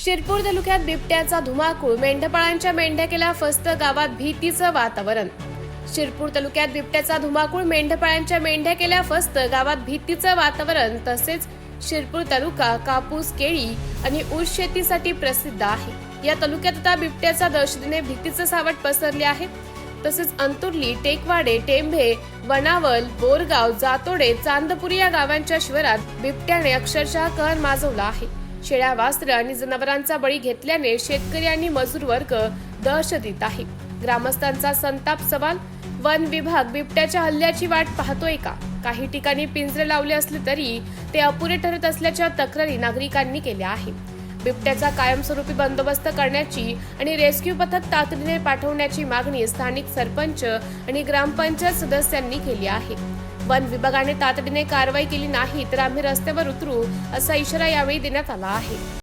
शिरपूर तालुक्यात बिबट्याचा धुमाकूळ, मेंढपाळांच्या मेंढ्या केल्या फस्त, गावात भीतीचं वातावरण। शिरपूर तालुक्यात बिबट्याचा धुमाकूळ, मेंढपाळांच्या मेंढ्या केल्या फस्त, गावात भीतीचं वातावरण। तसेच शिरपूर तालुका कापूस, केळी आणि ऊस शेतीसाठी प्रसिद्ध आहे। या तालुक्यात आता बिबट्याच्या दहशतीने भीतीचं सावट पसरले आहे। तसेच अंतुर्ली, टेकवाडे, टेंभे, वनावल, बोरगाव, जातोडे, चांदपुरी या गावांच्या शिवारात बिबट्याने अक्षरशः कहर माजवला आहे। शेळ्या, वासरं आणि जनावरांचा बळी घेतल्याने शेतकरी आणि मजूर वर्ग दहशतीत आहे। ग्रामस्थांचा संताप सवाल, वन विभाग बिबट्याच्या हल्ल्याची वाट पाहतोय का? काही ठिकाणी पिंजरे लावले असले तरी ते अपुरे ठरत असल्याच्या तक्रारी नागरिकांनी केल्या आहेत। बिबट्याचा कायमस्वरूपी बंदोबस्त करण्याची आणि रेस्क्यू पथक तातडीने पाठवण्याची मागणी स्थानिक सरपंच आणि ग्रामपंचायत सदस्यांनी केली आहे। वन विभागाने तातडीने कारवाई केली नाही तर आम्ही रस्त्यावर उतरू असा इशारा यावेळी देण्यात आला आहे।